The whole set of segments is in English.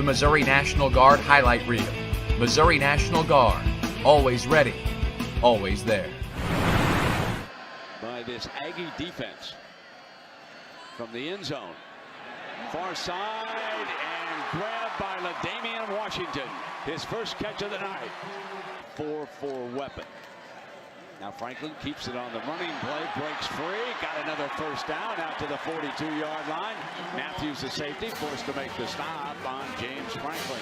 Missouri National Guard highlight reel. Missouri National Guard, always ready, always there. By this Aggie defense from the end zone. Far side and grabbed by LaDamian Washington. His first catch of the night. 4-4 weapon. Now Franklin keeps it on the running play, breaks free, got another first down out to the 42-yard line. Matthews, the safety, forced to make the stop on James Franklin.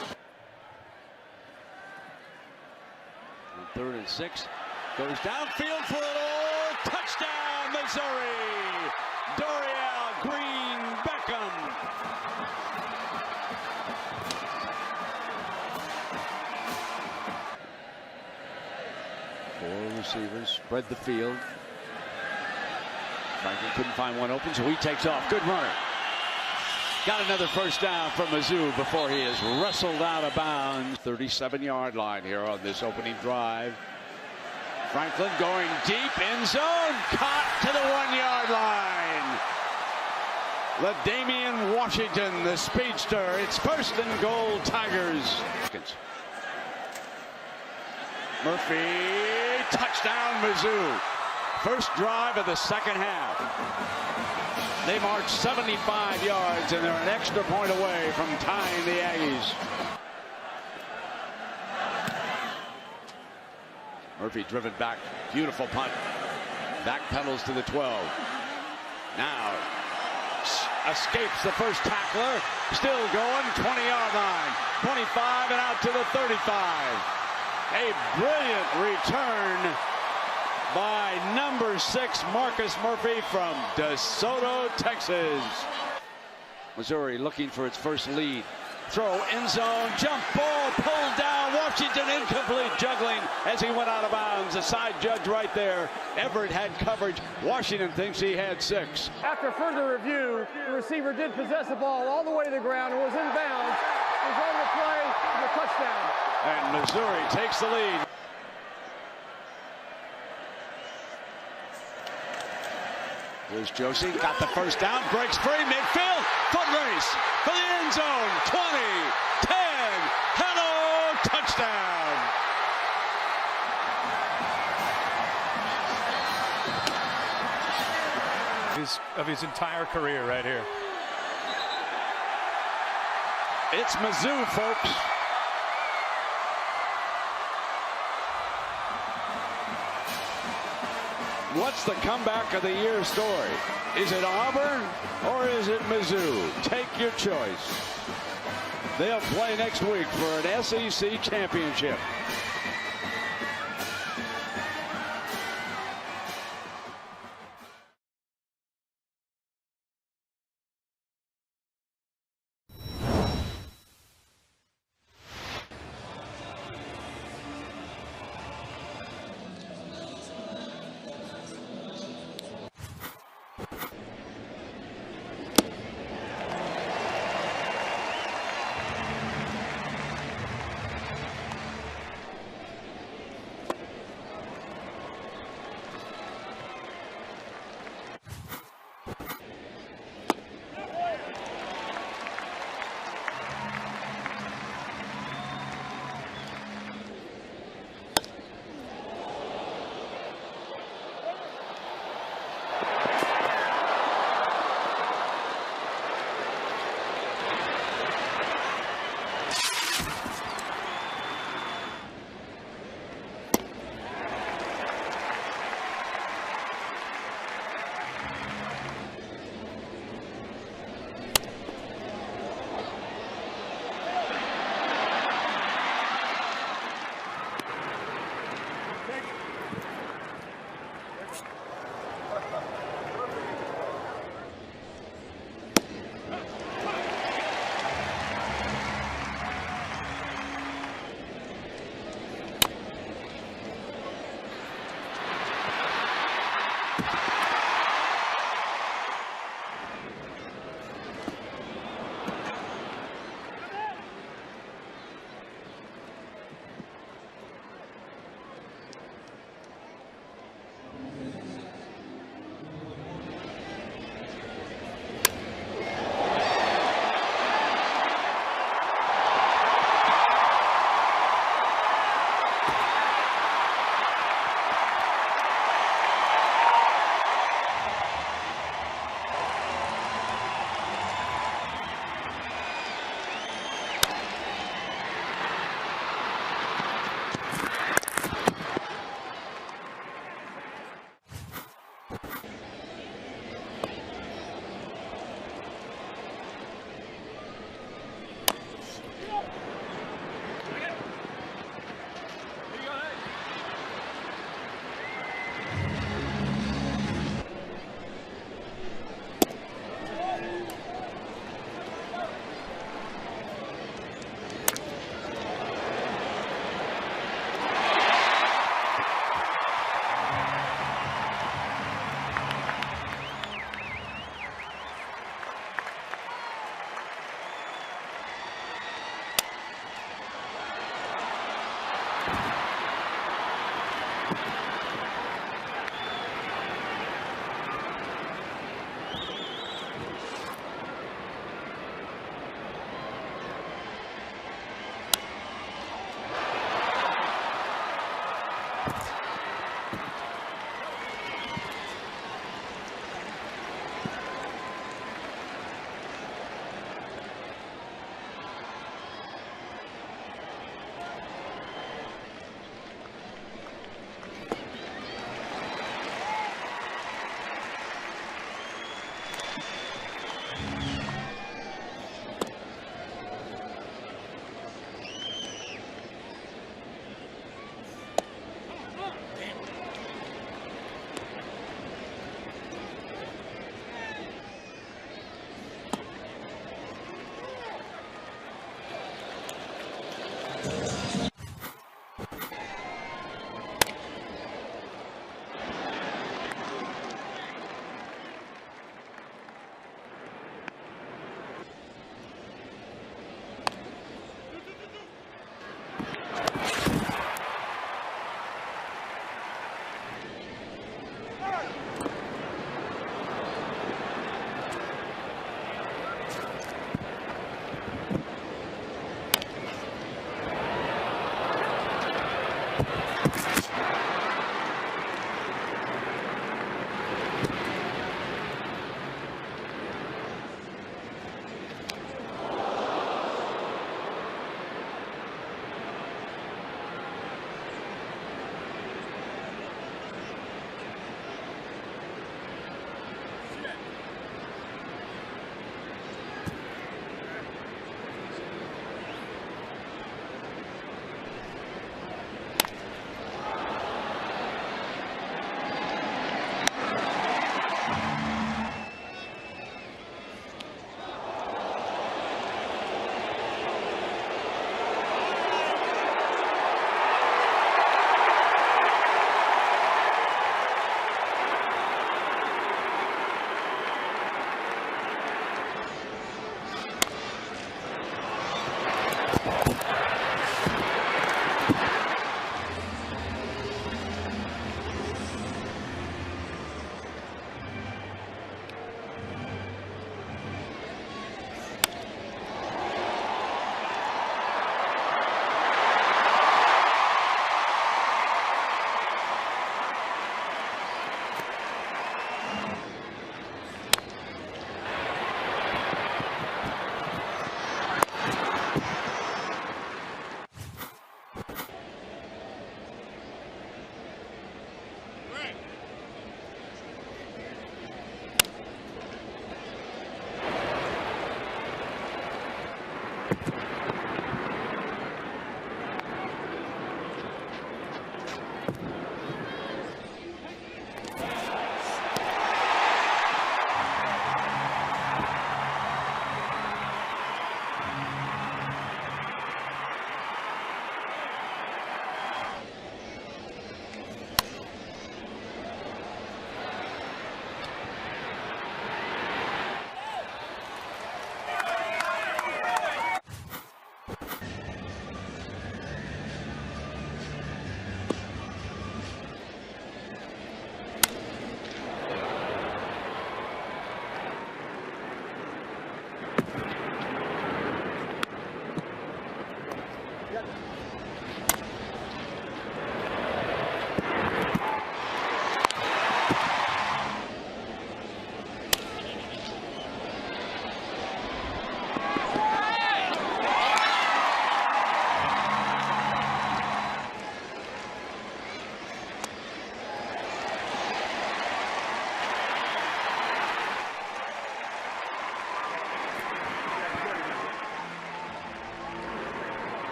On 3rd and 6, goes downfield for it. Touchdown, Missouri! Dorial Green Beckham. Four receivers spread the field. Franklin couldn't find one open, so he takes off. Good runner. Got another first down from Mizzou before he is wrestled out of bounds. 37-yard line here on this opening drive. Franklin going deep, end zone, caught to the 1-yard line. LaDamian Washington, the speedster. It's 1st and goal, Tigers. Murphy, touchdown Mizzou. First drive of the second half. They march 75 yards and they're an extra point away from tying the Aggies. Murphy driven back, beautiful punt. Back pedals to the 12. Now escapes the first tackler, still going, 20-yard line, 25 and out to the 35. A brilliant return by number 6 Marcus Murphy from DeSoto, Texas. Missouri looking for its first lead. Throw, end zone, jump ball, pulled down. Washington incomplete, juggling as he went out of bounds. The side judge right there. Everett had coverage. Washington thinks he had 6. After further review, the receiver did possess the ball all the way to the ground and was in bounds. He was on the play for the touchdown. And Missouri takes the lead. Here's Josie, got the first down, breaks free, midfield, foot race for the end zone, 20, 10, hello, touchdown. Of his entire career right here. It's Mizzou, folks. What's the comeback of the year story? Is it Auburn or is it Mizzou? Take your choice. They'll play next week for an SEC championship.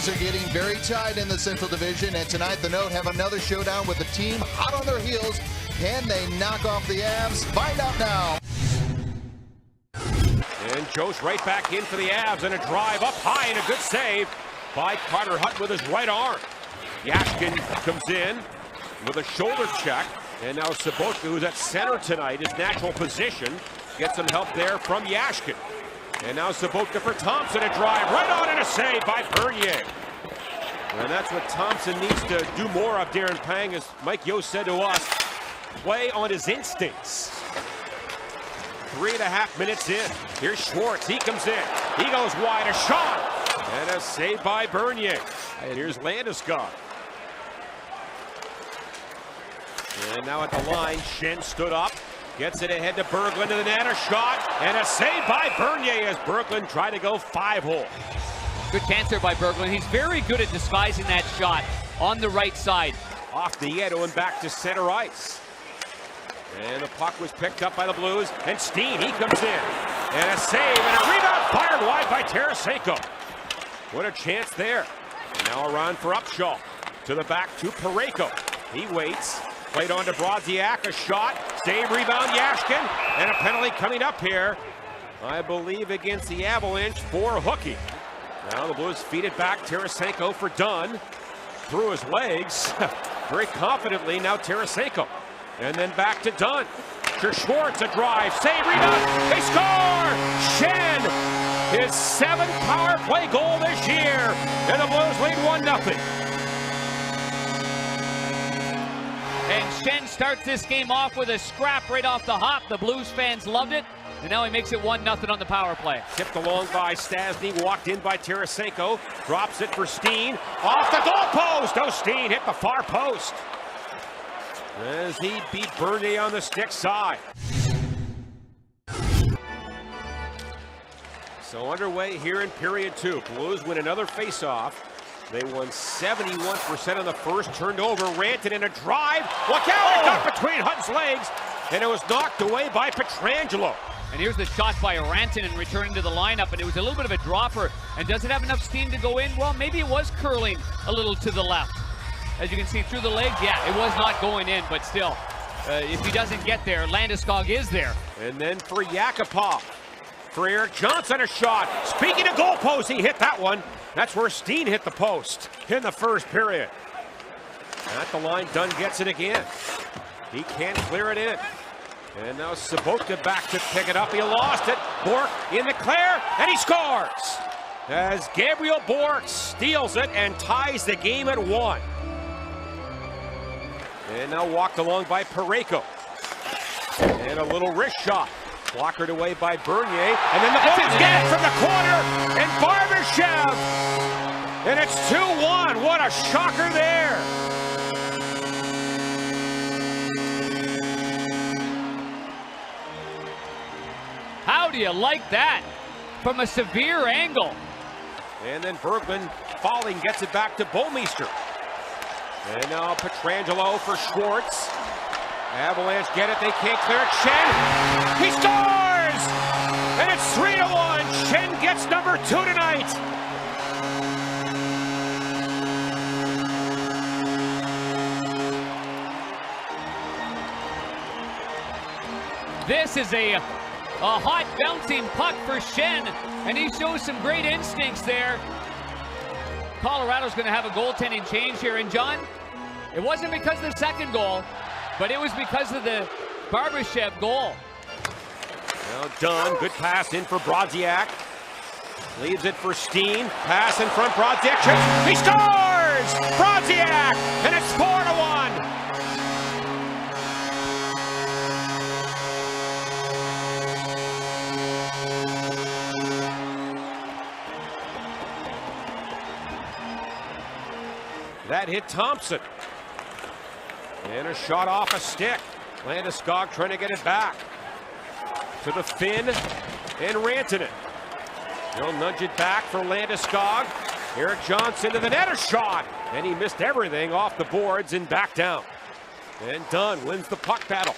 Things are getting very tight in the Central Division, and tonight the Note have another showdown with a team hot on their heels. Can they knock off the Avs? Find out now. And Joe's right back in for the Avs, and a drive up high and a good save by Carter Hutton with his right arm. Yashkin comes in with a shoulder check, and now Sabotka, who's at center tonight, his natural position, gets some help there from Yashkin. And now Sabotka for Thompson, a drive right on and a save by Bernier. And that's what Thompson needs to do more of, Darren Pang, as Mike Yost said to us, play on his instincts. 3.5 minutes in. Here's Schwartz. He comes in. He goes wide. A shot. And a save by Bernier. And here's Landeskog. And now at the line, Schenn stood up. Gets it ahead to Berglund to the net. A shot. And a save by Bernier as Berglund tried to go 5-hole. Good chance there by Berglund. He's very good at disguising that shot on the right side. Off the Edo and back to center ice. And the puck was picked up by the Blues. And Steen, he comes in. And a save and a rebound fired wide by Tarasenko. What a chance there. And now around for Upshaw. To the back to Parayko. He waits. Played on to Brodziak. A shot. Save, rebound, Yashkin. And a penalty coming up here. I believe against the Avalanche for Hookie. Now the Blues feed it back. Tarasenko for Dunn. Through his legs. Very confidently now Tarasenko. And then back to Dunn. To Schwartz, a drive, save, rebound, they score! Schenn, his 7th power play goal this year. And the Blues lead 1-0. And Schenn starts this game off with a scrap right off the hop. The Blues fans loved it. And now he makes it 1-0 on the power play. Tipped along by Stastny, walked in by Tarasenko. Drops it for Steen. Off the goalpost! Oh, Steen hit the far post. As he beat Bernier on the stick side. So underway here in period 2. Blues win another face-off. They won 71% on the first, turned over, Rantanen in a drive. Look out, it got between Hutton's legs, and it was knocked away by Pietrangelo. And here's the shot by Rantanen returning to the lineup, and it was a little bit of a dropper. And does it have enough steam to go in? Well, maybe it was curling a little to the left. As you can see through the legs, yeah, it was not going in, but still, if he doesn't get there, Landeskog is there. And then for Yakupov, for Eric Johnson, a shot. Speaking of goalposts, he hit that one. That's where Steen hit the post in the first period. At the line, Dunn gets it again. He can't clear it in. And now Sabotka back to pick it up. He lost it. Bork in the clear, and he scores! As Gabriel Bork steals it and ties the game at 1. And now walked along by Parayko. And a little wrist shot. Blockered away by Bernier. And then the Blues get it from the corner. And Barbashev. And it's 2-1. What a shocker there. How do you like that? From a severe angle. And then Berglund falling gets it back to Bouwmeester. And now Pietrangelo for Schwartz. Avalanche get it, they can't clear it. Schenn, he scores! And it's 3-1. Schenn gets number 2 tonight. This is a hot bouncing puck for Schenn, and he shows some great instincts there. Colorado's going to have a goaltending change here, and John, it wasn't because of the second goal, but it was because of the Barbashev goal. Well done, good pass in for Brodziak. Leaves it for Steen, pass in front, Brodziak shoots, he scores! Brodziak, and it's 4-1. That hit Thompson. And a shot off a stick. Landeskog trying to get it back. To the Finn and Rantanen. They'll nudge it back for Landeskog. Eric Johnson to the net, a shot. And he missed everything off the boards and back down. And Dunn wins the puck battle.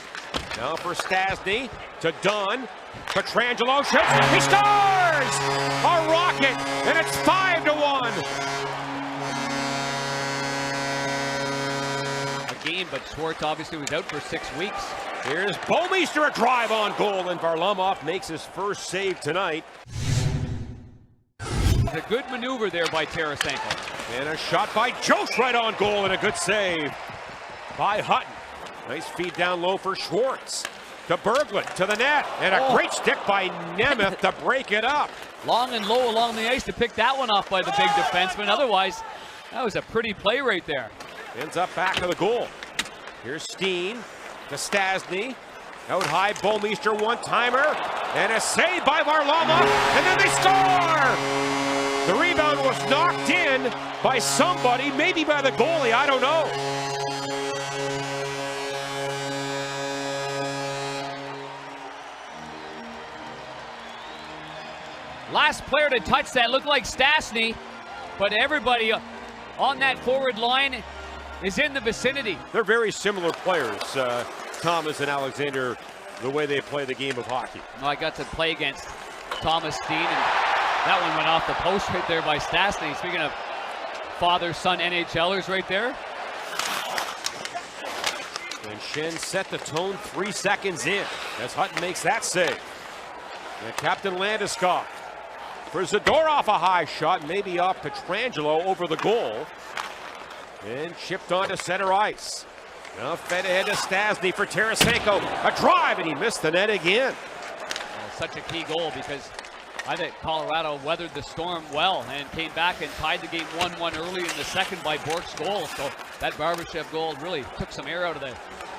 Now for Stastny to Dunn. Pietrangelo shoots, he scores! A rocket, and it's 5-1. Steen, but Schwartz obviously was out for 6 weeks. Here's Bouwmeester, a drive on goal, and Varlamov makes his first save tonight. A good maneuver there by Tarasenko. And a shot by Jost right on goal, and a good save by Hutton. Nice feed down low for Schwartz. To Berglund, to the net, and a great stick by Nemeth to break it up. Long and low along the ice to pick that one off by the big defenseman. Otherwise, that was a pretty play right there. Ends up back of the goal. Here's Steen to Stastny. Out high, Bouwmeester one-timer. And a save by Varlamov, and then they score! The rebound was knocked in by somebody, maybe by the goalie, I don't know. Last player to touch that looked like Stastny, but everybody on that forward line is in the vicinity. They're very similar players, Thomas and Alexander, the way they play the game of hockey. Well, I got to play against Thomas Steen, and that one went off the post right there by Stastny. Speaking of father-son NHLers right there. And Schenn set the tone 3 seconds in as Hutton makes that save. And Captain Landeskog for Zadorov, a high shot, maybe off Pietrangelo over the goal. And chipped onto center ice. Now fed ahead to Stastny for Tarasenko. A drive, and he missed the net again. Such a key goal because I think Colorado weathered the storm well and came back and tied the game 1-1 early in the second by Bork's goal. So that Barbashev goal really took some air out of the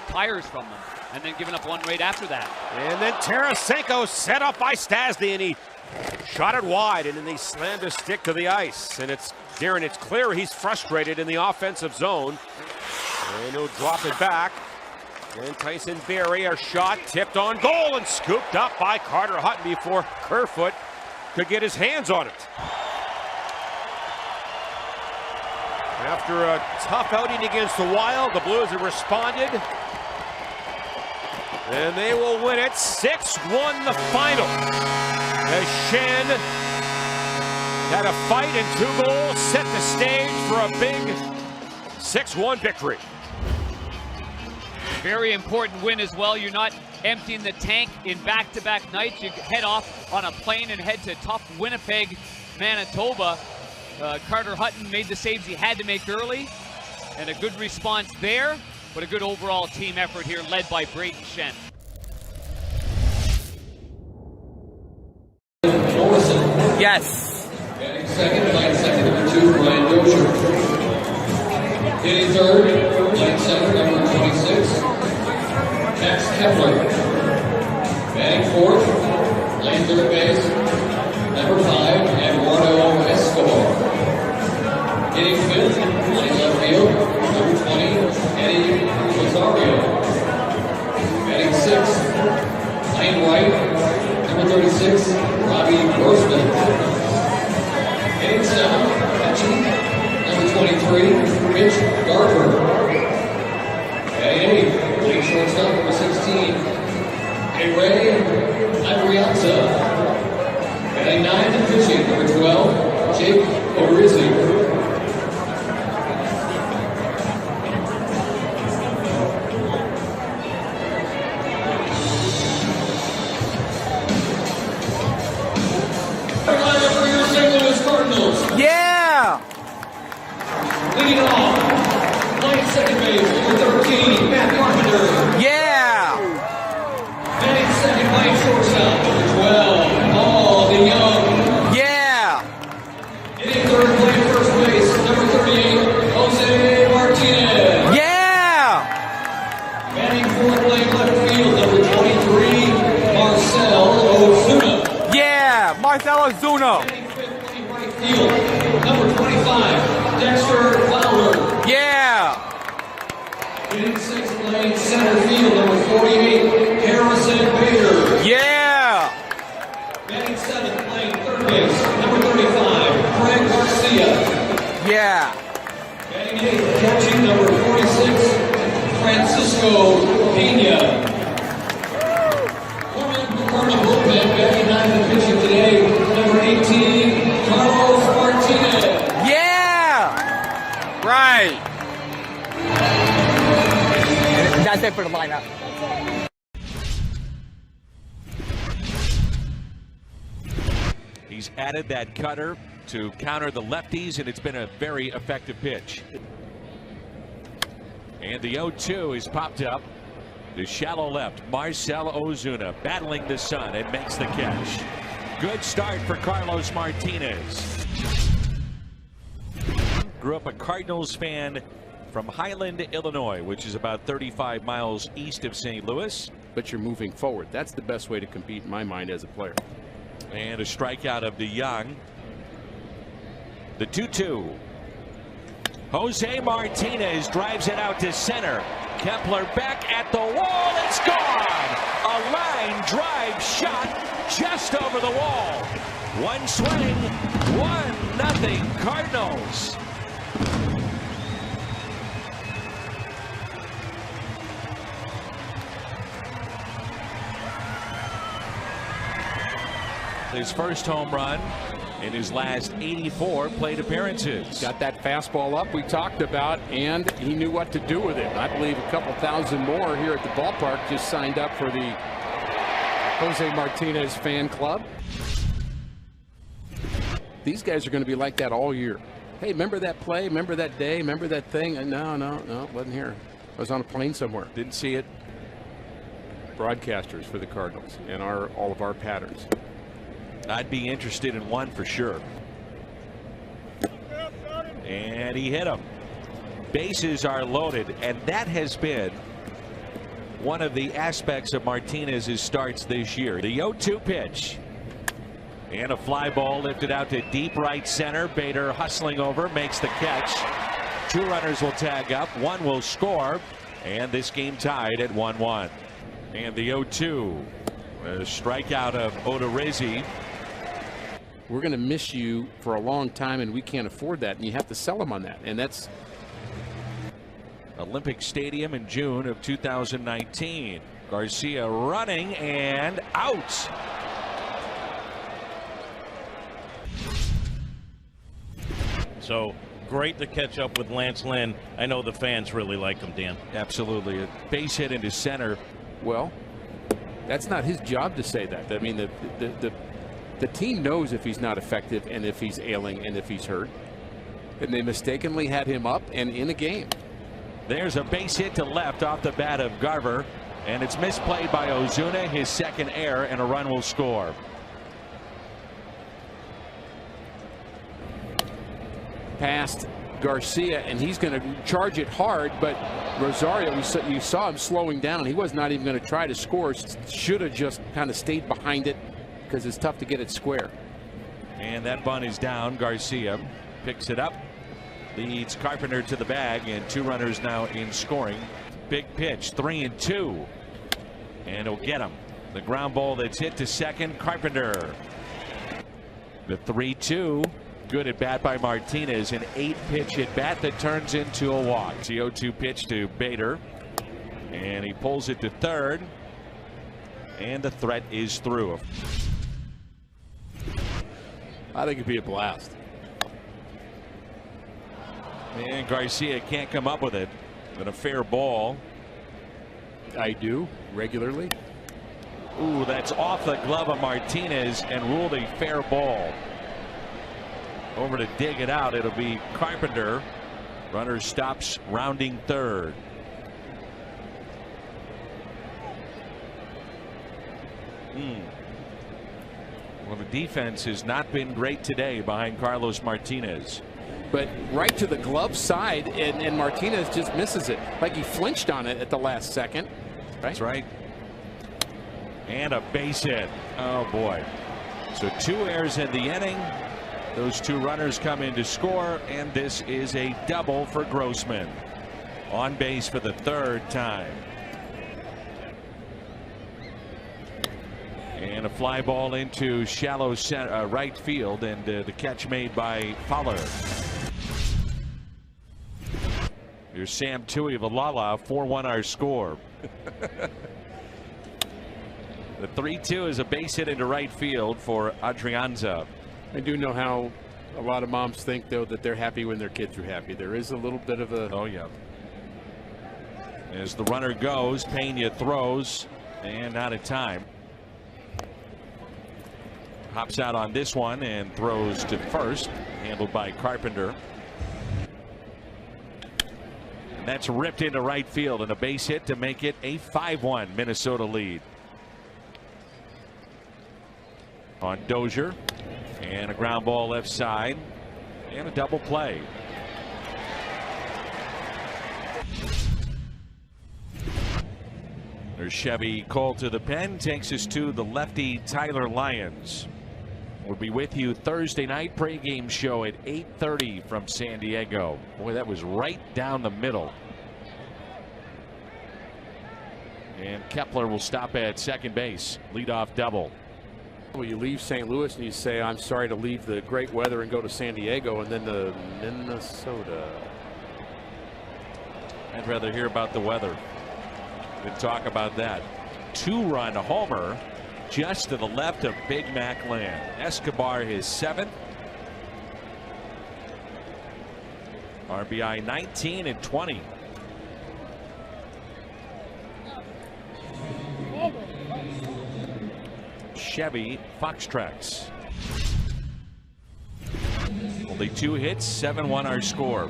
tires from them. And then giving up one right after that. And then Tarasenko set up by Stastny, and he shot it wide, and then they slammed his stick to the ice. And it's Darren, it's clear he's frustrated in the offensive zone. And he'll drop it back. And Tyson Barrie, a shot tipped on goal and scooped up by Carter Hutton before Kerfoot could get his hands on it. After a tough outing against the Wild, the Blues have responded. And they will win it 6-1 the final. As Schenn had a fight and 2 goals, set the stage for a big 6-1 victory. Very important win as well. You're not emptying the tank in back-to-back nights. You head off on a plane and head to tough Winnipeg, Manitoba. Carter Hutton made the saves he had to make early, and a good response there, but a good overall team effort here led by Brayden Schenn. Yes. Batting second, line center, number 2, Brian Dozier. Hitting third, line center, number 26, Max Kepler. Batting fourth, line third base, number 5, Eduardo Escobar. Hitting fifth, line left field, number 20, Eddie Rosario. Batting sixth, line right, number 36, Robbie Grossman. Hitting seventh, catching, number 23, Mitch Garver. Batting eighth, leading shortstop, number 16, Ray Adrianza. Batting ninth and pitching, number 12, Jake Orizzi. Yeah! Leading off, playing second base, number 13, Matt Carpenter. Yeah! Batting second, playing shortstop, number 12, Paul DeYoung. Yeah! Hitting third, playing first base, number 38, Jose Martinez. Yeah! Batting fourth, playing left field, number 23, Marcel Ozuna. Yeah! Marcelo Ozuna. Batting fifth, playing right field, number 25, Dexter Fowler. Yeah! Hitting sixth, playing center field, number 48, Harrison Bader. Yeah! Batting seventh, playing third base, number 35, Craig Garcia. Yeah! Batting eighth, catching number 46, Francisco Pena. Warming bullpen, batting ninth and pitching today, number 18, Carlos Martinez. Yeah! Right! That's it for the lineup. He's added that cutter to counter the lefties, and it's been a very effective pitch. And the 0-2 is popped up. The shallow left, Marcell Ozuna battling the sun and makes the catch. Good start for Carlos Martinez. Grew up a Cardinals fan from Highland, Illinois, which is about 35 miles east of St. Louis. But you're moving forward. That's the best way to compete in my mind as a player. And a strikeout of DeYoung. The 2-2. Jose Martinez drives it out to center. Kepler back at the wall. It's gone. A line drive shot just over the wall. One swing, 1-0 Cardinals. His first home run in his last 84 plate appearances. Got that fastball up we talked about, and he knew what to do with it. I believe a couple thousand more here at the ballpark just signed up for the Jose Martinez fan club. These guys are going to be like that all year. Hey, remember that play? Remember that day? Remember that thing? No, wasn't here. I was on a plane somewhere. Didn't see it. Broadcasters for the Cardinals and all of our patterns. I'd be interested in one for sure. And he hit him. Bases are loaded, and that has been one of the aspects of Martinez's starts this year. The 0-2 pitch. And a fly ball lifted out to deep right center. Bader hustling over, makes the catch. 2 runners will tag up, 1 will score, and this game tied at 1-1. And the 0-2. A strikeout of Odorizzi. We're going to miss you for a long time, and we can't afford that, and you have to sell them on that. And that's Olympic Stadium in June of 2019. Garcia running and out. So great to catch up with Lance Lynn. I know the fans really like him, Dan. Absolutely. A base hit into center. Well, that's not his job to say that. I mean, the team knows if he's not effective and if he's ailing and if he's hurt. And they mistakenly had him up and in a game. There's a base hit to left off the bat of Garver, and it's misplayed by Ozuna, his second error, and a run will score. Past Garcia, and he's going to charge it hard, but Rosario, you saw him slowing down. He was not even going to try to score. Should have just kind of stayed behind it because it's tough to get it square. And that bunt is down. Garcia picks it up, leads Carpenter to the bag, and 2 runners now in scoring. Big pitch, 3-2, and he'll get him. The ground ball that's hit to second. Carpenter. The 3-2. Good at bat by Martinez. An 8-pitch at bat that turns into a walk. The 0-2 pitch to Bader, and he pulls it to third, and the threat is through. I think it'd be a blast. And Garcia can't come up with it. But a fair ball. I do regularly. Ooh, that's off the glove of Martinez and ruled a fair ball. Over to dig it out. It'll be Carpenter. Runner stops rounding third. Well, the defense has not been great today behind Carlos Martinez. But right to the glove side, and Martinez just misses it. Like he flinched on it at the last second. Right? That's right. And a base hit. Oh, boy. So 2 errors in the inning. Those 2 runners come in to score, and this is a double for Grossman. On base for the 3rd time. And a fly ball into shallow center, right field, and the catch made by Fowler. Here's Sam Tui of Alala, 4-1 our score. The 3-2 is a base hit into right field for Adrianza. I do know how a lot of moms think, though, that they're happy when their kids are happy. There is a little bit of a As the runner goes, Pena throws and out of time. Hops out on this one and throws to first, handled by Carpenter. And that's ripped into right field, and a base hit to make it a 5-1 Minnesota lead. On Dozier, and a ground ball left side, and a double play. There's Chevy Cole to the pen, takes us to the lefty Tyler Lyons. We'll be with you Thursday night pregame show at 8:30 from San Diego. Boy, that was right down the middle. And Kepler will stop at second base. Leadoff double. Well, you leave St. Louis and you say, I'm sorry to leave the great weather and go to San Diego, and then to Minnesota. I'd rather hear about the weather than talk about that. 2-run homer just to the left of Big Mac Land. Escobar his 7th. RBI 19 and 20. Chevy Foxtrot's. Only 2 hits, 7-1 our score.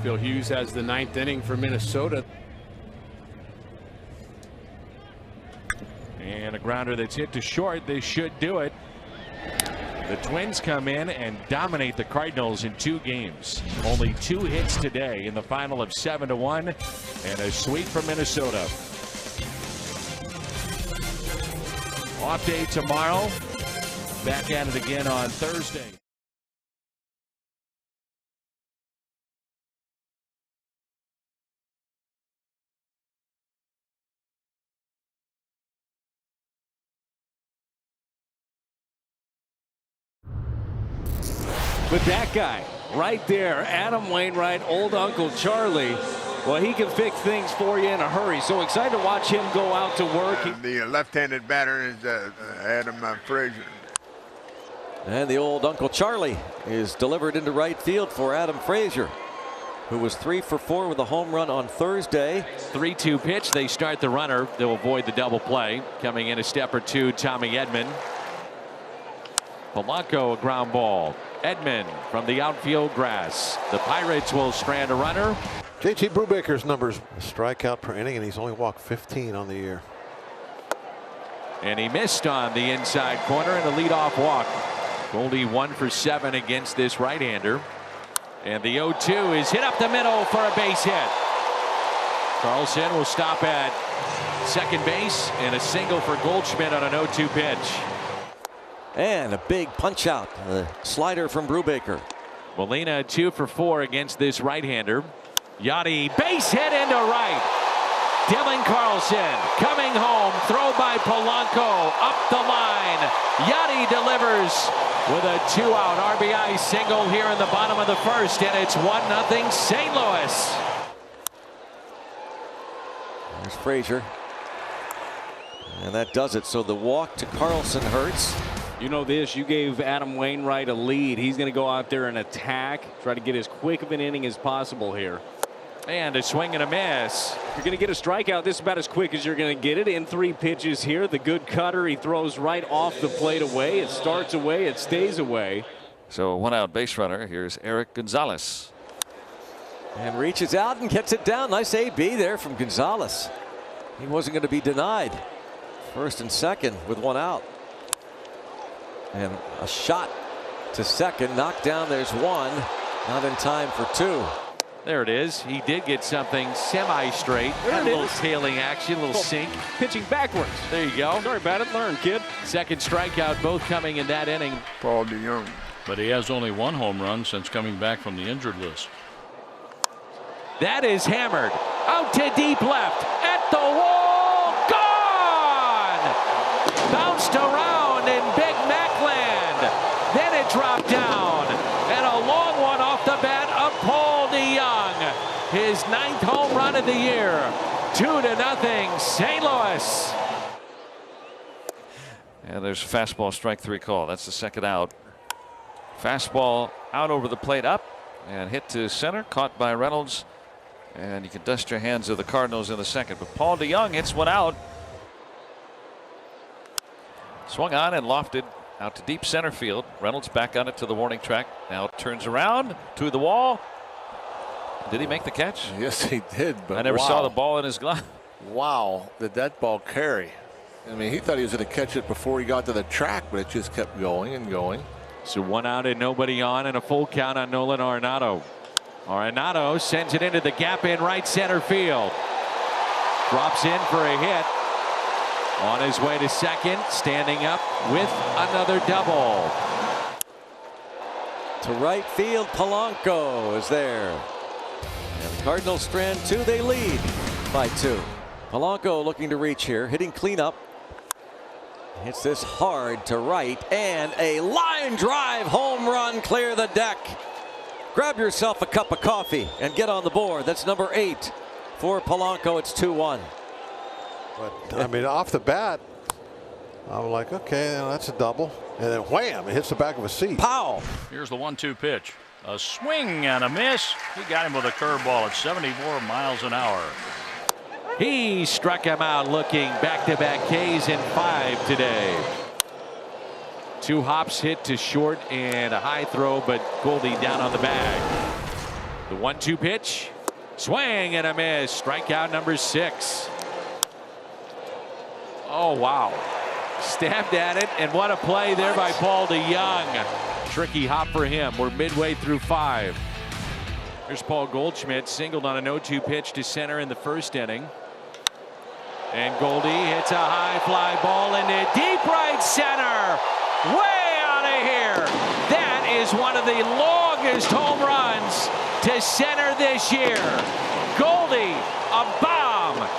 Phil Hughes has the 9th inning for Minnesota. And a grounder that's hit to short. They should do it. The Twins come in and dominate the Cardinals in 2 games. Only 2 hits today in the final of 7-1, and a sweep for Minnesota. Off day tomorrow. Back at it again on Thursday. But that guy right there, Adam Wainwright, old Uncle Charlie, well, he can fix things for you in a hurry. So excited to watch him go out to work. The left-handed batter is Adam Frazier. And the old Uncle Charlie is delivered into right field for Adam Frazier, who was 3 for 4 with a home run on Thursday. 3-2 pitch. They start the runner. They'll avoid the double play. Coming in a step or two, Tommy Edman. Polanco, a ground ball. Edman from the outfield grass. The Pirates will strand a runner. JT Brubaker's numbers, a strikeout per inning, and he's only walked 15 on the year. And he missed on the inside corner and a leadoff walk. Goldie 1 for 7 against this right-hander. And the 0-2 is hit up the middle for a base hit. Carlson will stop at second base, and a single for Goldschmidt on an 0-2 pitch. And a big punch out, a slider from Brubaker. Molina 2 for 4 against this right-hander. Yachty, base hit into right. Dylan Carlson coming home, throw by Polanco up the line. Yachty delivers with a 2-out RBI single here in the bottom of the first, and it's 1-0 St. Louis. There's Frazier, and that does it. So the walk to Carlson hurts. You know this, you gave Adam Wainwright a lead. He's going to go out there and attack, try to get as quick of an inning as possible here. And a swing and a miss. You're going to get a strikeout. This is about as quick as you're going to get it in 3 pitches here. The good cutter, he throws right off the plate away. It starts away, it stays away. So a 1-out base runner. Here's Eric Gonzalez. And reaches out and gets it down. Nice AB there from Gonzalez. He wasn't going to be denied. First and second with 1 out. And a shot to second, knocked down. There's 1, not in time for 2. There it is. He did get something semi-straight. A little tailing action, a little sink. Pitching backwards. There you go. Sorry about it. Learn, kid. Second strikeout, both coming in that inning. Paul DeYoung. But he has only 1 home run since coming back from the injured list. That is hammered. Out to deep left. At the wall. Gone! Bounced around in Big Mac Land. Then it dropped down. And a long one off the bat of Paul DeYoung. His 9th home run of the year. 2-0 St. Louis. And there's fastball strike 3 call. That's the second out. Fastball out over the plate, up and hit to center, caught by Reynolds And you can dust your hands of the Cardinals in the second. But Paul DeJong hits one out. Swung on and lofted out to deep center field. Reynolds back on it to the warning track. Now turns around to the wall. Did he make the catch? Yes, he did. But I never saw the ball in his glove. Wow, did that ball carry? I mean, he thought he was going to catch it before he got to the track, but it just kept going and going. So 1 out and nobody on, and a full count on Nolan Arenado. Arenado sends it into the gap in right center field. Drops in for a hit. On his way to second, standing up with another double. To right field, Polanco is there. And the Cardinals strand 2. They lead by 2. Polanco looking to reach here, hitting cleanup. Hits this hard to right, and a line drive home run, clear the deck. Grab yourself a cup of coffee and get on the board. That's number 8 for Polanco. It's 2-1. But I mean, off the bat, I'm like, okay, that's a double, and then wham! It hits the back of a seat. Pow! Here's the 1-2 pitch. A swing and a miss. He got him with a curveball at 74 miles an hour. He struck him out, looking back-to-back Ks in 5 today. 2 hops hit to short and a high throw, but Goldie down on the bag. The 1-2 pitch, swing and a miss. Strikeout number 6. Oh wow! Stabbed at it, and what a play there by Paul DeJong. Tricky hop for him. We're midway through 5. Here's Paul Goldschmidt, singled on an 0-2 pitch to center in the first inning. And Goldie hits a high fly ball into deep right center. Way out of here. That is one of the longest home runs to center this year. Goldie, a bomb.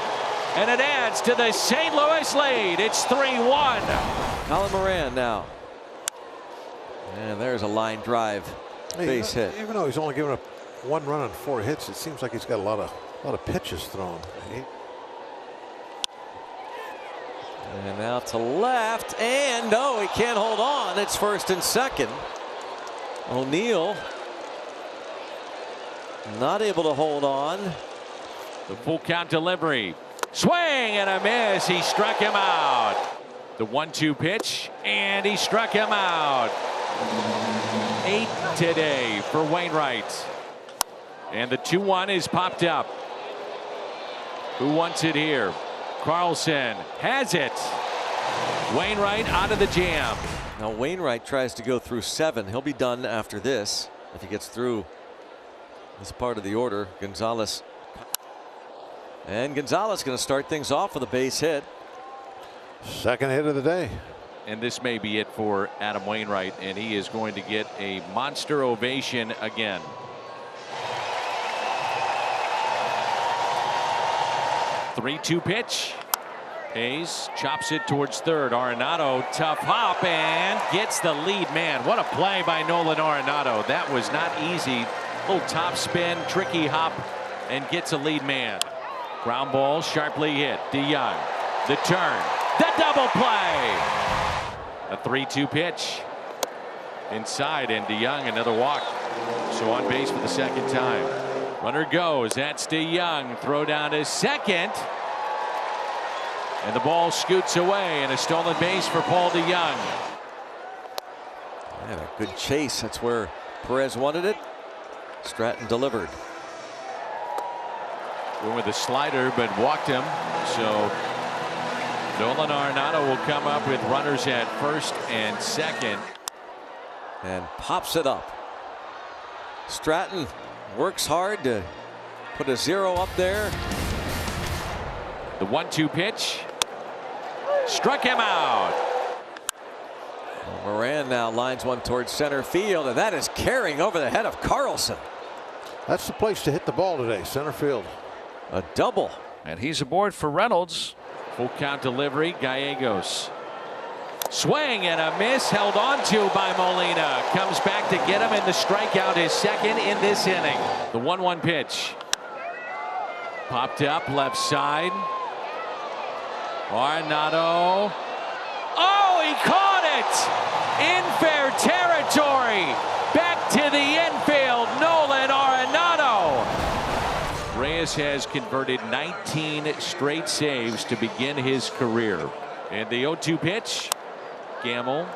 And it adds to the St. Louis lead. It's 3-1. Colin Moran now. And there's a line drive base hit. Even though he's only given up 1 run on 4 hits, it seems like he's got a lot of pitches thrown. And now to left, and no, he can't hold on. It's first and second. O'Neill not able to hold on. The full count delivery. Swing and a miss. He struck him out. The 1-2 pitch, and he struck him out. 8 today for Wainwright. And the 2-1 is popped up. Who wants it here? Carlson has it. Wainwright out of the jam. Now Wainwright tries to go through 7. He'll be done after this if he gets through this part of the order. Gonzalez. And Gonzalez going to start things off with a base hit. Second hit of the day. And this may be it for Adam Wainwright, and he is going to get a monster ovation again. The 3-2 pitch. Hayes chops it towards third. Arenado, tough hop, and gets the lead man. What a play by Nolan Arenado. That was not easy. Little top spin, tricky hop, and gets a lead man. Ground ball sharply hit. DeJong, the turn, the double play. A 3-2 pitch inside, and DeJong another walk. So on base for the second time. Runner goes. That's DeJong. Throw down to second. And the ball scoots away, and a stolen base for Paul DeJong. And a good chase. That's where Perez wanted it. Stratton delivered. Went with a slider, but walked him. So Nolan Arenado will come up with runners at first and second. And pops it up. Stratton works hard to put a 0 up there. The 1-2 pitch. Struck him out. Moran now lines one towards center field, and that is carrying over the head of Carlson. That's the place to hit the ball today, center field. A double. And he's aboard for Reynolds. Full count delivery. Gallegos. Swing and a miss, held on to by Molina. Comes back to get him in the strikeout, his second in this inning. The 1-1 pitch. Popped up left side. Arenado. Oh, he caught it! In fair territory. Back to the infield. Nolan Arenado. Reyes Reyes has converted 19 straight saves to begin his career. And the 0-2 pitch. Gamble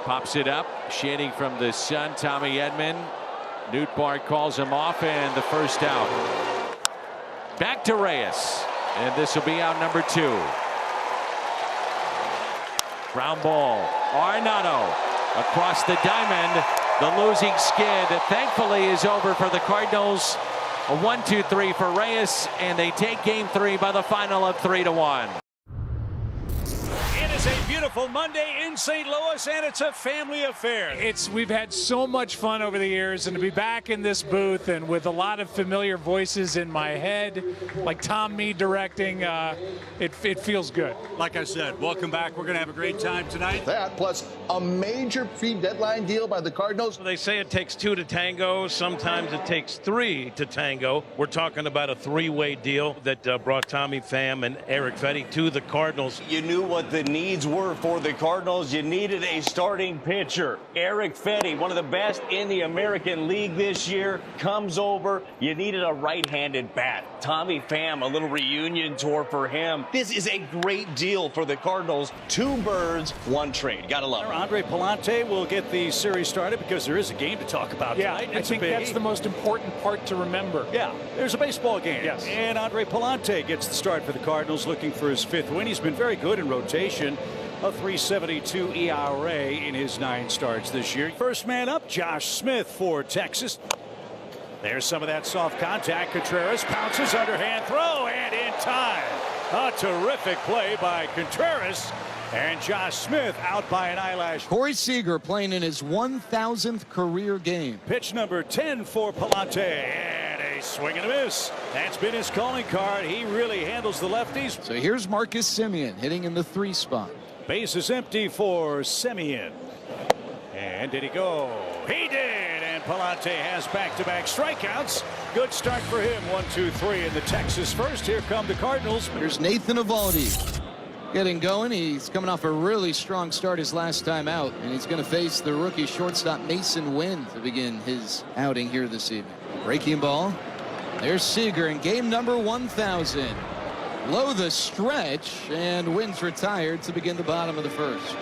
pops it up. Shading from the sun, Tommy Edman. Nootbaar calls him off, and the first out. Back to Reyes. And this will be out number 2. Ground ball. Arenado across the diamond. The losing skid that thankfully is over for the Cardinals. A 1-2-3 for Reyes, and they take game 3 by the final of 3-1. It is a beautiful Monday in St. Louis, and it's a family affair. We've had so much fun over the years, and to be back in this booth and with a lot of familiar voices in my head, like Tom Mead directing, it feels good. Like I said, welcome back. We're going to have a great time tonight. That plus a major pre-deadline deal by the Cardinals. They say it takes 2 to tango. Sometimes it takes 3 to tango. We're talking about a 3-way deal that brought Tommy Pham and Eric Fedde to the Cardinals. You knew what the needs were for the Cardinals. You needed a starting pitcher. Eric Fedde, one of the best in the American League this year, comes over. You needed a right-handed bat. Tommy Pham, a little reunion tour for him. This is a great deal for the Cardinals. 2 birds, 1 trade. Gotta love it. Andre Palante will get the series started because there is a game to talk about tonight. I think that's the most important part to remember. Yeah, there's a baseball game. Yes. And Andre Palante gets the start for the Cardinals, looking for his 5th win. He's been very good in rotation. A 3.72 ERA in his 9 starts this year. First man up, Josh Smith for Texas. There's some of that soft contact. Contreras pounces, underhand throw, and in time. A terrific play by Contreras. And Josh Smith out by an eyelash. Corey Seager playing in his 1,000th career game. Pitch number 10 for Palante. And a swing and a miss. That's been his calling card. He really handles the lefties. So here's Marcus Semien hitting in the 3 spot. Base is empty for Semien. And did he go? He did. And Palante has back-to-back strikeouts. Good start for him. 1-2-3 in the Texas first. Here come the Cardinals. Here's Nathan Eovaldi getting going. He's coming off a really strong start his last time out, and he's going to face the rookie shortstop Mason Wynn to begin his outing here this evening. Breaking ball. There's Seager in game number 1,000. Low the stretch, and Wynn's retired to begin the bottom of the first.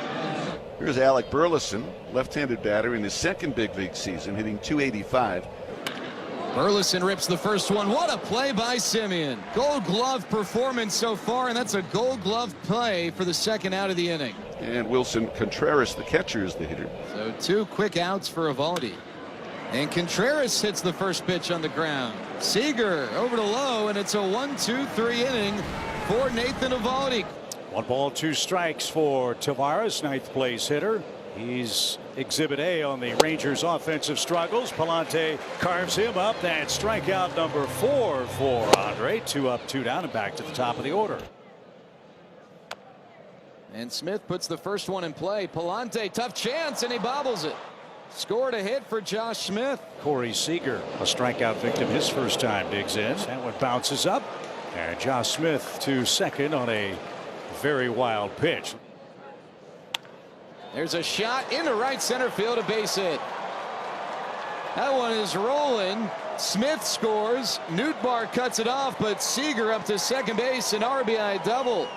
Here's Alec Burleson, left-handed batter in his 2nd big league season, hitting .285. Burleson rips the first one. What a play by Semien. Gold Glove performance so far, and that's a Gold Glove play for the 2nd out of the inning. And Wilson Contreras, the catcher, is the hitter. So 2 quick outs for Eovaldi. And Contreras hits the first pitch on the ground. Seager over to low, and it's a 1-2-3 inning for Nathan Eovaldi. 1 ball, 2 strikes for Tavares, 9th place hitter. He's exhibit A on the Rangers offensive struggles. Palante carves him up. That's strikeout number 4 for Andre. 2 up, 2 down, and back to the top of the order. And Smith puts the first one in play. Palante, tough chance, and he bobbles it. Scored a hit for Josh Smith. Corey Seager, a strikeout victim his first time, digs in. That one bounces up. And Josh Smith to second on a very wild pitch. There's a shot into right center field, a base hit. That one is rolling. Smith scores. Nootbaar cuts it off, but Seager up to second base, an RBI double.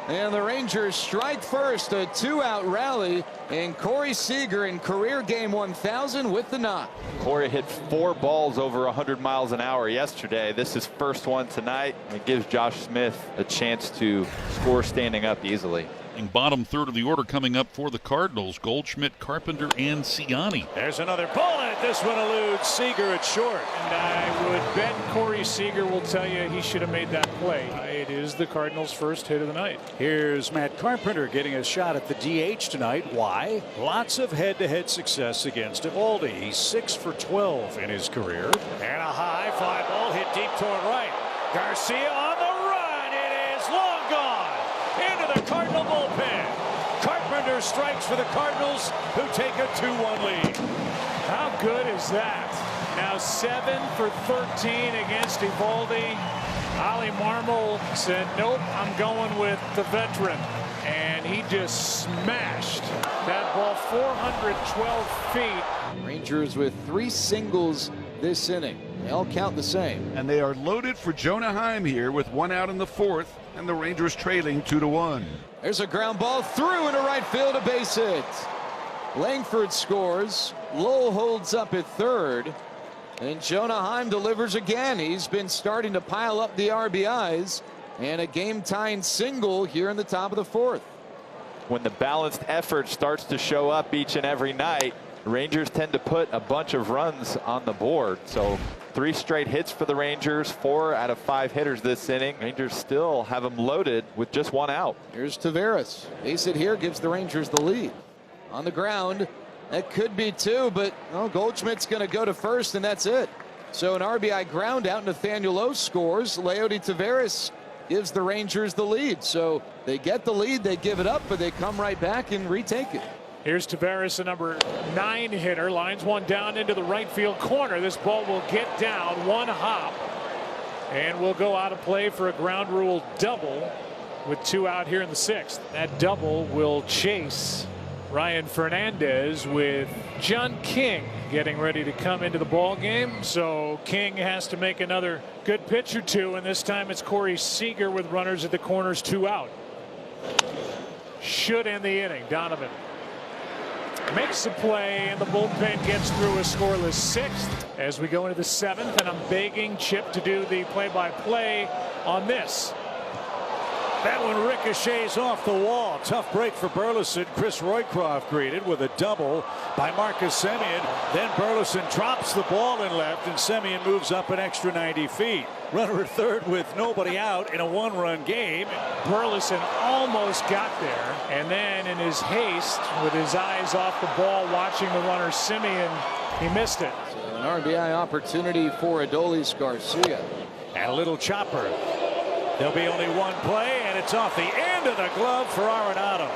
And the Rangers strike first, a 2-out rally, and Corey Seager in career game 1,000 with the knock. Corey hit 4 balls over 100 miles an hour yesterday. This is first one tonight. It gives Josh Smith a chance to score standing up easily. Bottom third of the order coming up for the Cardinals. Goldschmidt, Carpenter, and Ciani. There's another bullet. This one eludes Seager at short. And I would bet Corey Seager will tell you he should have made that play. It is the Cardinals' first hit of the night. Here's Matt Carpenter getting a shot at the DH tonight. Why? Lots of head-to-head success against Eovaldi. He's 6 for 12 in his career. And a high fly ball hit deep toward right. Garcia on the run. It is long gone into the Cardinal bullpen. Carpenter strikes for the Cardinals, who take a 2-1 lead. How good is that? Now 7 for 13 against Eovaldi. Ali Marmol said, nope, I'm going with the veteran. And he just smashed that ball 412 feet. Rangers with 3 singles this inning. They all count the same. And they are loaded for Jonah Heim here with 1 out in the 4th, and the Rangers trailing 2-1. There's a ground ball through into right field, a base hit. Langford scores. Lowell holds up at third. And Jonah Heim delivers again. He's been starting to pile up the RBIs. And a game-tying single here in the top of the 4th. When the balanced effort starts to show up each and every night, Rangers tend to put a bunch of runs on the board. So 3 straight hits for the Rangers, 4 out of 5 hitters this inning. Rangers still have them loaded with just 1 out. Here's Taveras. Base hit here gives the Rangers the lead. On the ground, that could be 2, but Goldschmidt's going to go to first, and that's it. So an RBI ground out. Nathaniel Lowe scores. Leody Taveras gives the Rangers the lead. So they get the lead, they give it up, but they come right back and retake it. Here's Taveras, the number 9 hitter, lines one down into the right field corner. This ball will get down 1 hop and will go out of play for a ground rule double with 2 out here in the 6th. That double will chase Ryan Fernandez with John King getting ready to come into the ball game. So King has to make another good pitch or 2, and this time it's Corey Seager with runners at the corners, 2 out. Should end the inning. Donovan makes the play, and the bullpen gets through a scoreless 6th as we go into the 7th, and I'm begging Chip to do the play-by-play on this. That one ricochets off the wall. Tough break for Burleson. Chris Roycroft greeted with a double by Marcus Semien. Then Burleson drops the ball in left, and Semien moves up an extra 90 feet. Runner at third with nobody out in a 1-run game. Burleson almost got there, and then in his haste, with his eyes off the ball, watching the runner Semien, he missed it. So an RBI opportunity for Adolis Garcia. And a little chopper. There'll be only 1 play, and it's off the end of the glove for Arenado.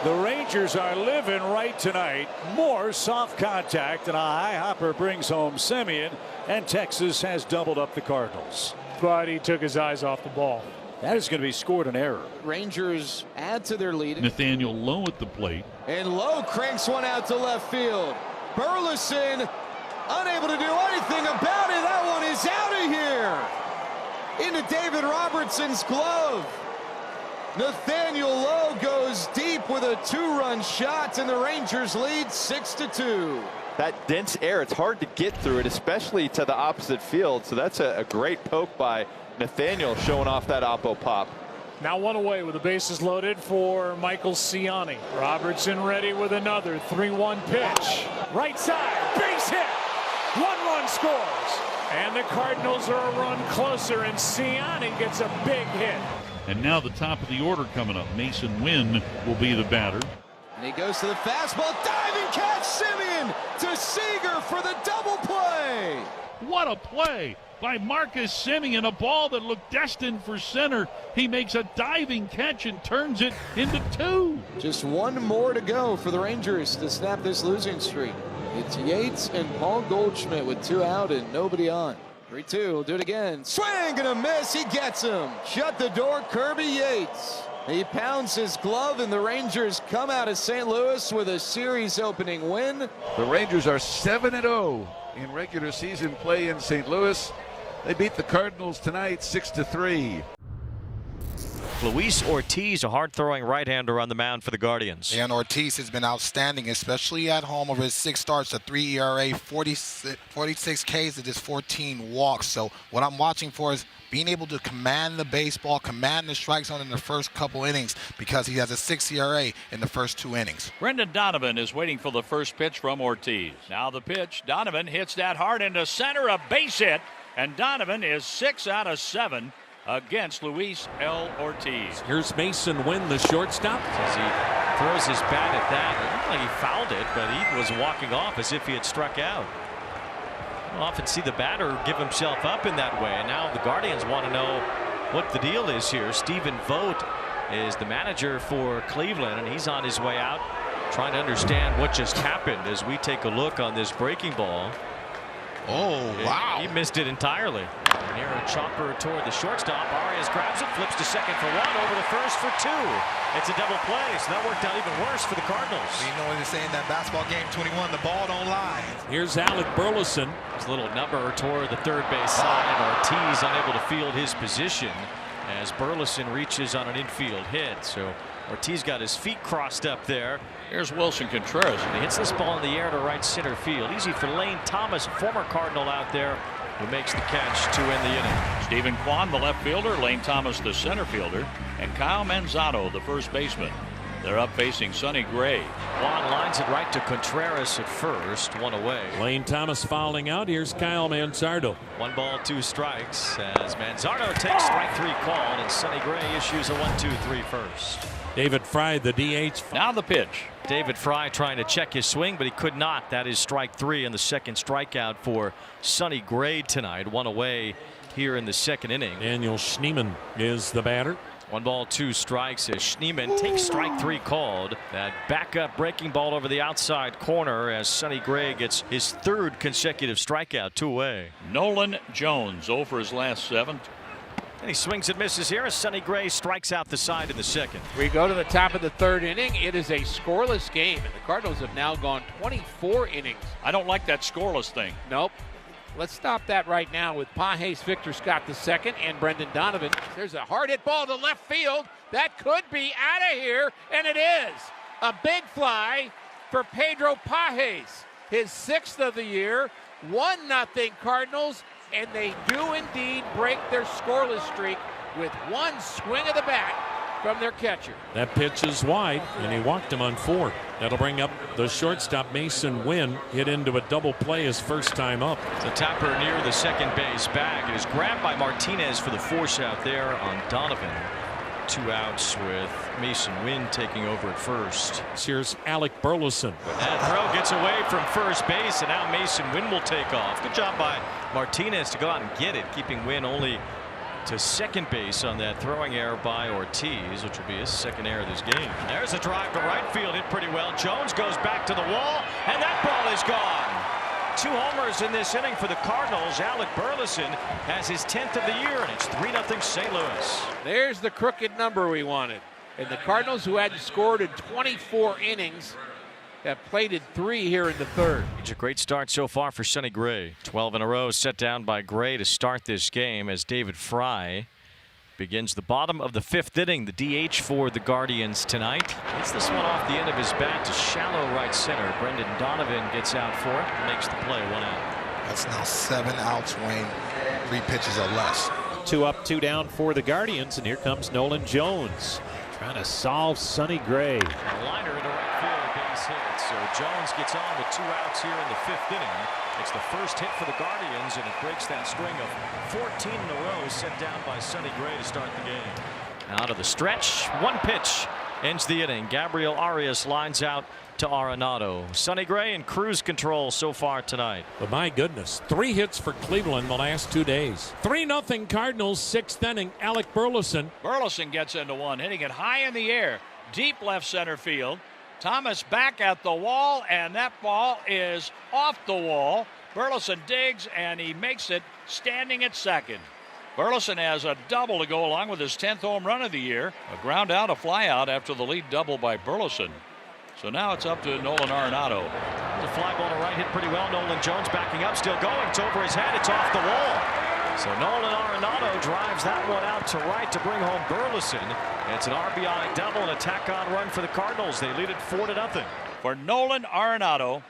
The Rangers are living right tonight. More soft contact, and a high hopper brings home Semien, and Texas has doubled up the Cardinals. But he took his eyes off the ball. That is going to be scored an error. Rangers add to their lead. Nathaniel Lowe at the plate. And Lowe cranks one out to left field. Burleson unable to do anything about it. That one is out of here. Into David Robertson's glove. Nathaniel Lowe goes deep with a 2-run shot, and the Rangers lead 6-2. That dense air, it's hard to get through it, especially to the opposite field. So that's a great poke by Nathaniel, showing off that oppo pop. Now 1 away with the bases loaded for Michael Ciani. Robertson ready with another 3-1 pitch. Right side, base hit. 1-run scores. And the Cardinals are a run closer, and Ciani gets a big hit. And now the top of the order coming up. Mason Wynn will be the batter. And he goes to the fastball, diving catch, Semien to Seager for the double play. What a play by Marcus Semien, a ball that looked destined for center. He makes a diving catch and turns it into 2. Just 1 more to go for the Rangers to snap this losing streak. It's Yates and Paul Goldschmidt with 2 out and nobody on. 3-2, we'll do it again. Swing and a miss, he gets him. Shut the door, Kirby Yates. He pounds his glove, and the Rangers come out of St. Louis with a series opening win. The Rangers are 7-0 in regular season play in St. Louis. They beat the Cardinals tonight 6-3. Luis Ortiz, a hard-throwing right-hander on the mound for the Guardians. And Ortiz has been outstanding, especially at home over his 6 starts, a 3 ERA, 46 Ks to just 14 walks. So what I'm watching for is being able to command the baseball, command the strike zone in the first couple innings, because he has a 6 ERA in the first 2 innings. Brendan Donovan is waiting for the first pitch from Ortiz. Now the pitch. Donovan hits that hard into center, a base hit, and Donovan is 6 out of 7 against Luis L. Ortiz. Here's Mason Wynn, the shortstop. As he throws his bat at that, it looked like he fouled it, but he was walking off as if he had struck out. We'll often see the batter give himself up in that way, and now the Guardians want to know what the deal is here. Stephen Vogt is the manager for Cleveland, and he's on his way out trying to understand what just happened as we take a look on this breaking ball. Oh, wow. He missed it entirely. And here chopper toward the shortstop. Arias grabs it, flips to second for one, over to first for two. It's a double play, so that worked out even worse for the Cardinals. You know what they say in that basketball game 21, the ball don't lie. Here's Alec Burleson. His little number toward the third base side, and Ortiz unable to field his position as Burleson reaches on an infield hit. So Ortiz got his feet crossed up there. Here's Wilson Contreras. And he hits this ball in the air to right center field. Easy for Lane Thomas, a former Cardinal out there, who makes the catch to end the inning. Stephen Kwan, the left fielder, Lane Thomas, the center fielder, and Kyle Manzano, the first baseman. They're up facing Sonny Gray. Kwan lines it right to Contreras at first, one away. Lane Thomas fouling out. Here's Kyle Manzardo. 1 ball, 2 strikes as Manzardo takes strike 3 called, and Sonny Gray issues a 1-2-3 first. David Fry, the DH. Now the pitch. David Fry trying to check his swing, but he could not. That is strike 3 and the second strikeout for Sonny Gray tonight. 1 away here in the second inning. Daniel Schneemann is the batter. 1 ball, 2 strikes as Schneemann takes strike 3 called. That backup breaking ball over the outside corner as Sonny Gray gets his 3rd consecutive strikeout, 2 away. Nolan Jones 0 for his last 7. And he swings and misses here as Sonny Gray strikes out the side in the second. We go to the top of the 3rd inning. It is a scoreless game, and the Cardinals have now gone 24 innings. I don't like that scoreless thing. Nope. Let's stop that right now with Pages, Victor Scott II, and Brendan Donovan. There's a hard hit ball to left field. That could be out of here, and it is. A big fly for Pedro Pages. His 6th of the year. 1-0 Cardinals, and they do indeed break their scoreless streak with 1 swing of the bat from their catcher. That pitch is wide, and he walked him on 4. That'll bring up the shortstop, Mason Wynn, hit into a double play his first time up. The tapper near the second base bag. It is grabbed by Martinez for the force out there on Donovan. 2 outs with Mason Wynn taking over at first. Here's Alec Burleson. That throw gets away from first base, and now Mason Wynn will take off. Good job by Martinez to go out and get it, keeping Wynn only to second base on that throwing error by Ortiz, which will be his 2nd error of this game. There's a drive to right field, hit pretty well. Jones goes back to the wall, and that ball is gone. 2 homers in this inning for the Cardinals. Alec Burleson has his 10th of the year, and it's 3-0 St. Louis. There's the crooked number we wanted. And the Cardinals, who hadn't scored in 24 innings, have plated 3 here in the 3rd. It's a great start so far for Sonny Gray. 12 in a row set down by Gray to start this game as David Fry begins the bottom of the 5th inning. The DH for the Guardians tonight. Hits this one off the end of his bat to shallow right center. Brendan Donovan gets out for it, makes the play, 1 out. That's now 7 outs, Wayne. 3 pitches or less. 2 up, 2 down for the Guardians, and here comes Nolan Jones trying to solve Sonny Gray. A liner into right field, base hit. So Jones gets on with 2 outs here in the 5th inning. It's the first hit for the Guardians, and it breaks that string of 14 in a row set down by Sonny Gray to start the game. Out of the stretch, 1 pitch ends the inning. Gabriel Arias lines out to Arenado. Sonny Gray in cruise control so far tonight. But my goodness, 3 hits for Cleveland the last 2 days. 3-0 Cardinals, 6th inning. Alec Burleson. Burleson gets into one, hitting it high in the air, deep left center field. Thomas back at the wall, and that ball is off the wall. Burleson digs, and he makes it standing at second. Burleson has a double to go along with his 10th home run of the year. A ground out, a fly out after the lead double by Burleson. So now it's up to Nolan Arenado. The fly ball to right hit pretty well. Nolan Jones backing up, still going. It's over his head. It's off the wall. So Nolan Arenado drives that one out to right to bring home Burleson. It's an RBI double and a tack-on run for the Cardinals. They lead it 4-0. For Nolan Arenado,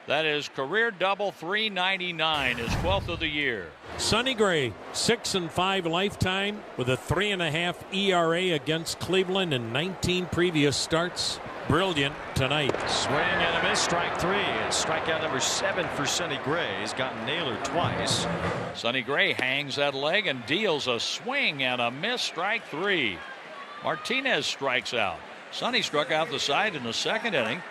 that is career double 399, his 12th of the year. Sonny Gray, 6-5 lifetime with a 3.5 ERA against Cleveland in 19 previous starts. Brilliant tonight. Swing and a miss, strike 3. And strikeout number 7 for Sonny Gray. He's gotten Naylor twice. Sonny Gray hangs that leg and deals a swing and a miss, strike 3. Martinez strikes out. Sonny struck out the side in the 2nd inning,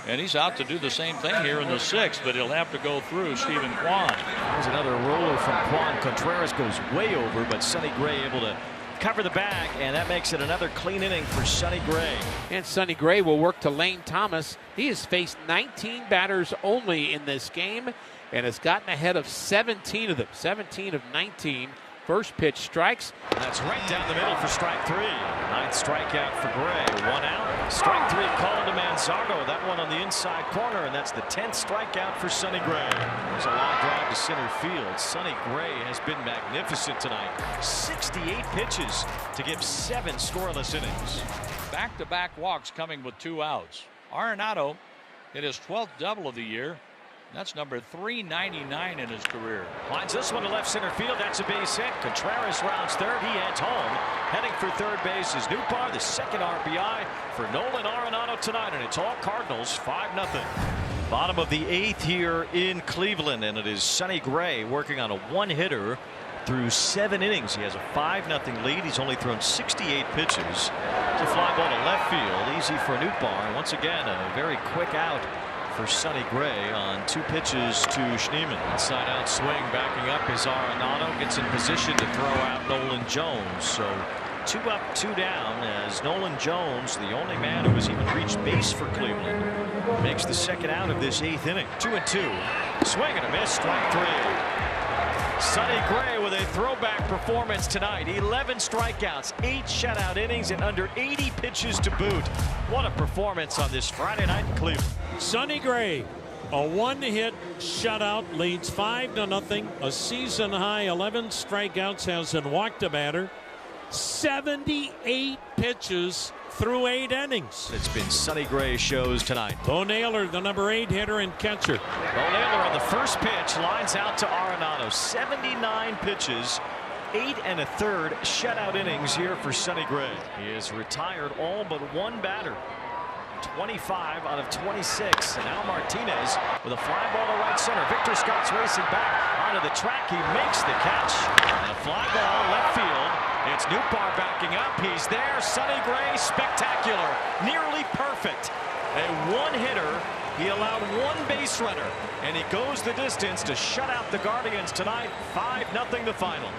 and he's out to do the same thing here in the 6th, but he'll have to go through Stephen Kwan. There's another roller from Kwan. Contreras goes way over, but Sonny Gray able to cover the bag, and that makes it another clean inning for Sonny Gray. And Sonny Gray will work to Lane Thomas. He has faced 19 batters only in this game and has gotten ahead of 17 of them. 17 of 19 First pitch strikes. That's right down the middle for strike 3. 9th strikeout for Gray. 1 out. Strike 3 called to Manzardo. That one on the inside corner, and that's the 10th strikeout for Sonny Gray. There's a long drive to center field. Sonny Gray has been magnificent tonight. 68 pitches to give 7 scoreless innings. Back-to-back walks coming with 2 outs. Arenado hit his 12th double of the year. That's number 399 in his career. Lines this one to left center field. That's a base hit. Contreras rounds third. He heads home. Heading for third base is Nootbaar, the second RBI for Nolan Arenado tonight. And it's all Cardinals, 5-0. Bottom of the 8th here in Cleveland. And it is Sonny Gray working on a 1-hitter through 7 innings. He has a 5-0 lead. He's only thrown 68 pitches. It's a fly ball to left field. Easy for Nootbaar. And once again, a very quick out for Sonny Gray on 2 pitches to Schneemann. Inside out swing backing up is Arenado. Gets in position to throw out Nolan Jones. So 2 up, 2 down as Nolan Jones, the only man who has even reached base for Cleveland, makes the second out of this 8th inning. 2-2. Swing and a miss. Strike 3. Sonny Gray with a throwback performance tonight. 11 strikeouts, 8 shutout innings, and under 80 pitches to boot. What a performance on this Friday night in Cleveland. Sonny Gray, a 1-hit shutout, leads 5-0. A season high 11 strikeouts, hasn't walked a batter. 78 pitches through 8 innings. It's been Sonny Gray shows tonight. Bo Naylor, the number 8 hitter and catcher. Bo Naylor on the first pitch lines out to Arenado. 79 pitches, 8 1/3 shutout innings here for Sonny Gray. He has retired all but 1 batter. 25 out of 26. And now Martinez with a fly ball to right center. Victor Scott's racing back onto the track. He makes the catch. And a fly ball left field. It's Nootbaar backing up. He's there. Sonny Gray, spectacular. Nearly perfect. A 1-hitter. He allowed 1 base runner. And he goes the distance to shut out the Guardians tonight. 5-0 the final.